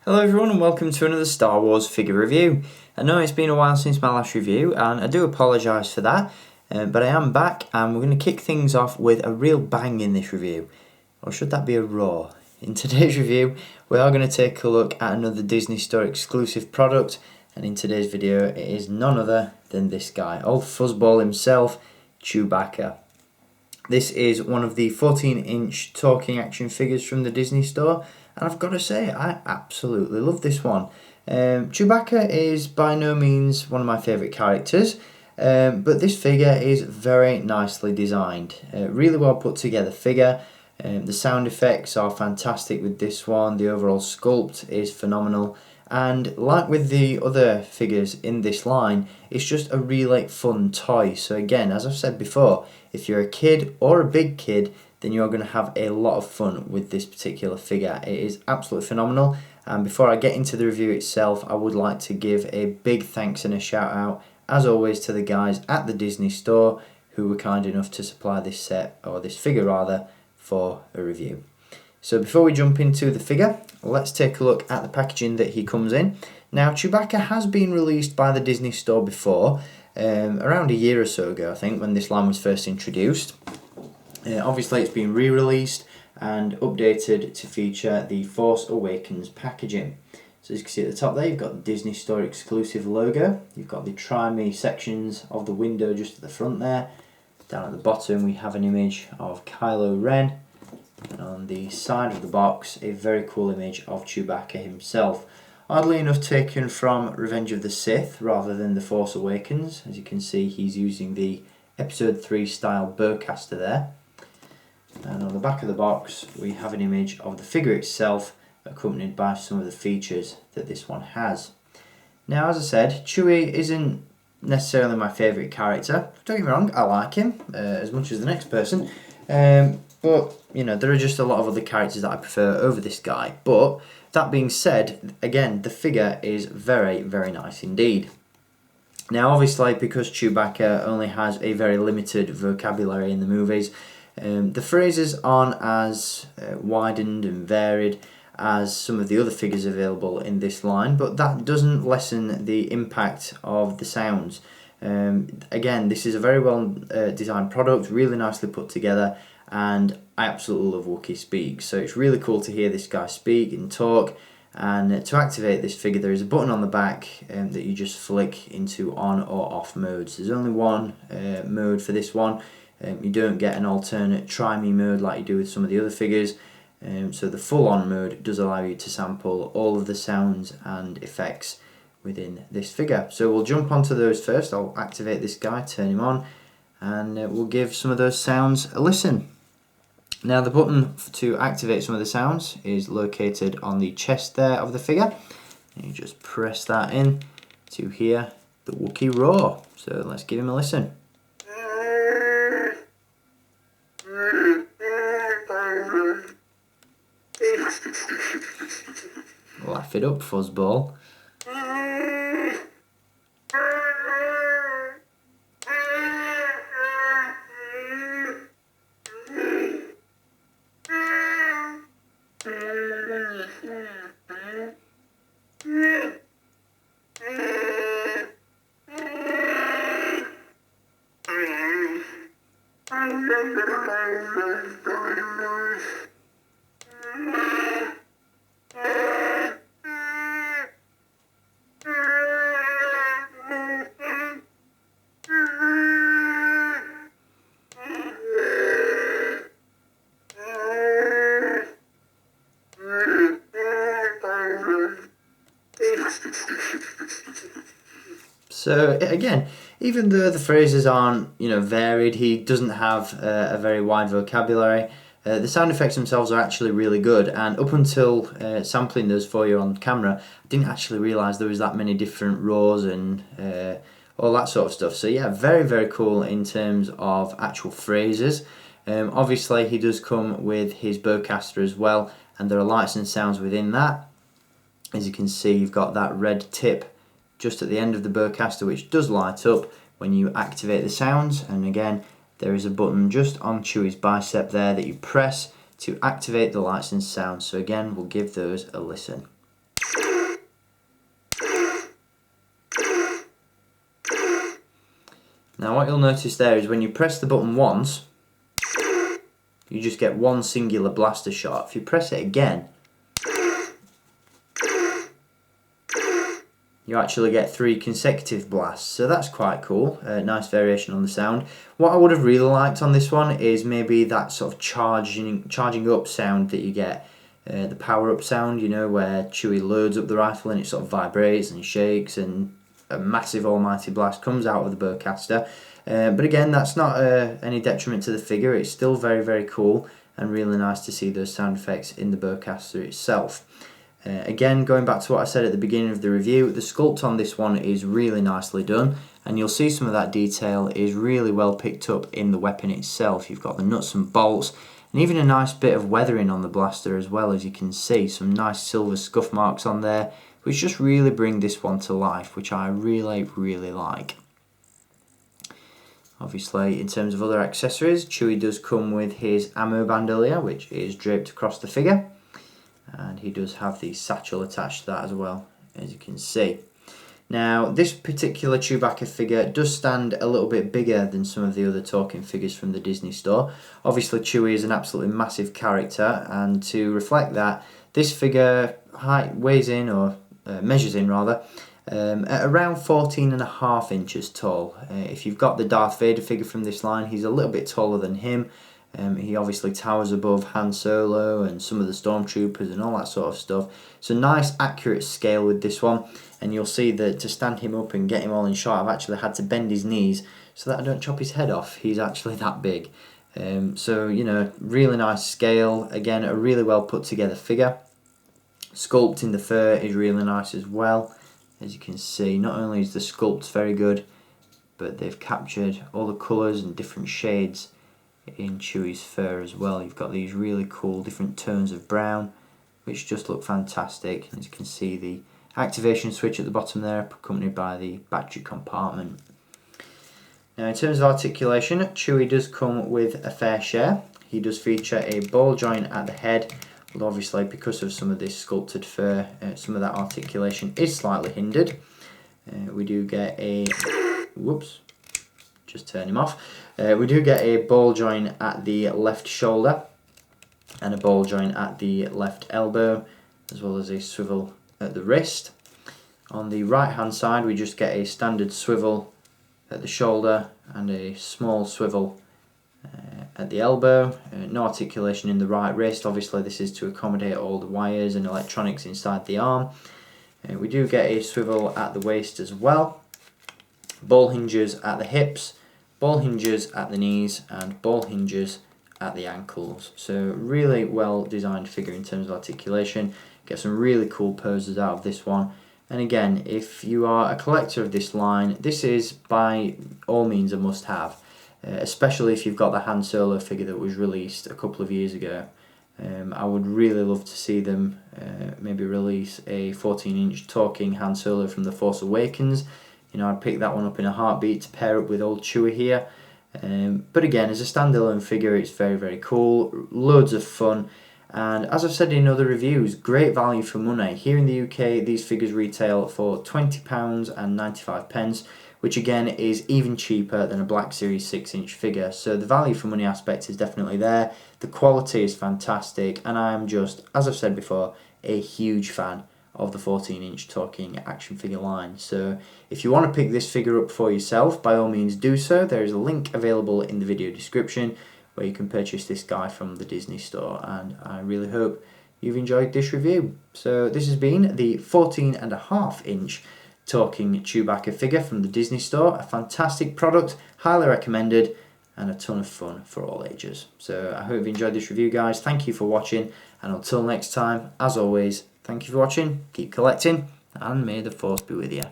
Hello everyone and welcome to another Star Wars figure review. I know it's been a while since my last review and I do apologise for that, but I am back and we're going to kick things off with a real bang in this review. Or should that be a roar? In today's review we are going to take a look at another Disney Store exclusive product, and in today's video it is none other than this guy, old fuzzball himself, Chewbacca. This is one of the 14-inch talking action figures from the Disney Store, and I've got to say, I absolutely love this one. Chewbacca is by no means one of my favourite characters, but this figure is very nicely designed. Really well put together figure. The sound effects are fantastic with this one, the overall sculpt is phenomenal, and like with the other figures in this line, it's just a really fun toy. So again, as I've said before, if you're a kid or a big kid, then you're going to have a lot of fun with this particular figure. It is absolutely phenomenal, and before I get into the review itself, I would like to give a big thanks and a shout out, as always, to the guys at the Disney Store who were kind enough to supply this set, or this figure rather, for a review. So before we jump into the figure, let's take a look at the packaging that he comes in. Now, Chewbacca has been released by the Disney Store before, around a year or so ago I think, when this line was first introduced. Obviously it's been re-released and updated to feature the Force Awakens packaging. So as you can see at the top there, you've got the Disney Store exclusive logo, you've got the Try Me sections of the window just at the front there. Down at the bottom we have an image of Kylo Ren, and on the side of the box a very cool image of Chewbacca himself. Oddly enough taken from Revenge of the Sith rather than the Force Awakens. As you can see, he's using the Episode 3 style bowcaster there. And on the back of the box we have an image of the figure itself, accompanied by some of the features that this one has. Now, as I said, Chewie isn't necessarily my favourite character. Don't get me wrong, I like him as much as the next person, but you know, there are just a lot of other characters that I prefer over this guy. But that being said, again, the figure is very, very nice indeed. Now obviously, because Chewbacca only has a very limited vocabulary in the movies, the phrases aren't as widened and varied as some of the other figures available in this line, but that doesn't lessen the impact of the sounds. Again, this is a very well designed product, really nicely put together, and I absolutely love Wookiee speak, so it's really cool to hear this guy speak and talk. And to activate this figure, there is a button on the back that you just flick into on or off modes. There's only one mode for this one. You don't get an alternate Try Me mode like you do with some of the other figures. So the full on mode does allow you to sample all of the sounds and effects within this figure. So we'll jump onto those first. I'll activate this guy, turn him on, and we'll give some of those sounds a listen. Now, the button to activate some of the sounds is located on the chest there of the figure. And you just press that in to hear the Wookiee roar. So let's give him a listen. Laugh it up, fuzzball. So again, even though the phrases aren't, you know, varied, he doesn't have a very wide vocabulary. The sound effects themselves are actually really good, and up until sampling those for you on camera, I didn't actually realise there was that many different roars and all that sort of stuff. So yeah, very, very cool in terms of actual phrases. Obviously he does come with his bowcaster as well, and there are lights and sounds within that. As you can see, you've got that red tip just at the end of the bowcaster, which does light up when you activate the sounds. And again, there is a button just on Chewie's bicep there that you press to activate the lights and sounds. So again, we'll give those a listen. Now what you'll notice there is when you press the button once, you just get one singular blaster shot. If you press it again, you actually get 3 consecutive blasts, so that's quite cool. Nice variation on the sound. What I would have really liked on this one is maybe that sort of charging up sound that you get, the power up sound, you know, where Chewie loads up the rifle and it sort of vibrates and shakes and a massive almighty blast comes out of the bowcaster. But again, that's not any detriment to the figure. It's still very, very cool and really nice to see those sound effects in the bowcaster itself. Again, going back to what I said at the beginning of the review, the sculpt on this one is really nicely done, and you'll see some of that detail is really well picked up in the weapon itself. You've got the nuts and bolts, and even a nice bit of weathering on the blaster as well, as you can see. Some nice silver scuff marks on there, which just really bring this one to life, which I really, really like. Obviously, in terms of other accessories, Chewie does come with his ammo bandolier, which is draped across the figure. And he does have the satchel attached to that as well, as you can see. Now, this particular Chewbacca figure does stand a little bit bigger than some of the other talking figures from the Disney store. Obviously, Chewie is an absolutely massive character, and to reflect that, this figure measures in rather, at around 14.5 inches tall. If you've got the Darth Vader figure from this line, he's a little bit taller than him. He obviously towers above Han Solo and some of the stormtroopers and all that sort of stuff. It's a nice accurate scale with this one, and you'll see that to stand him up and get him all in shot, I've actually had to bend his knees so that I don't chop his head off. He's actually that big. So, you know, really nice scale. Again, a really well put together figure. Sculpt in the fur is really nice as well. As you can see, not only is the sculpt very good, but they've captured all the colours and different shades in Chewie's fur as well. You've got these really cool different tones of brown, which just look fantastic. As you can see, the activation switch at the bottom there, accompanied by the battery compartment. Now, in terms of articulation, Chewie does come with a fair share. He does feature a ball joint at the head, but obviously because of some of this sculpted fur, some of that articulation is slightly hindered. We do get a whoops, just turn him off. We do get a ball joint at the left shoulder and a ball joint at the left elbow, as well as a swivel at the wrist. On the right hand side, we just get a standard swivel at the shoulder and a small swivel at the elbow. No articulation in the right wrist. Obviously this is to accommodate all the wires and electronics inside the arm. We do get a swivel at the waist as well. Ball hinges at the hips, ball hinges at the knees, and ball hinges at the ankles. So really well designed figure in terms of articulation. Get some really cool poses out of this one. And again, if you are a collector of this line, this is by all means a must have. Especially if you've got the Han Solo figure that was released a couple of years ago. I would really love to see them maybe release a 14-inch talking Han Solo from The Force Awakens. You know, I'd pick that one up in a heartbeat to pair up with old Chewie here. But again, as a standalone figure, it's very, very cool. Loads of fun. And as I've said in other reviews, great value for money. Here in the UK, these figures retail for £20.95, which again is even cheaper than a Black Series 6-inch figure. So the value for money aspect is definitely there. The quality is fantastic, and I am just, as I've said before, a huge fan of the 14-inch talking action figure line. So if you want to pick this figure up for yourself, by all means do so. There is a link available in the video description where you can purchase this guy from the Disney store, and I really hope you've enjoyed this review. So this has been the 14.5-inch talking Chewbacca figure from the Disney store. A fantastic product, highly recommended, and a ton of fun for all ages. So I hope you enjoyed this review, guys. Thank you for watching, and until next time, as always, thank you for watching, keep collecting, and may the Force be with you.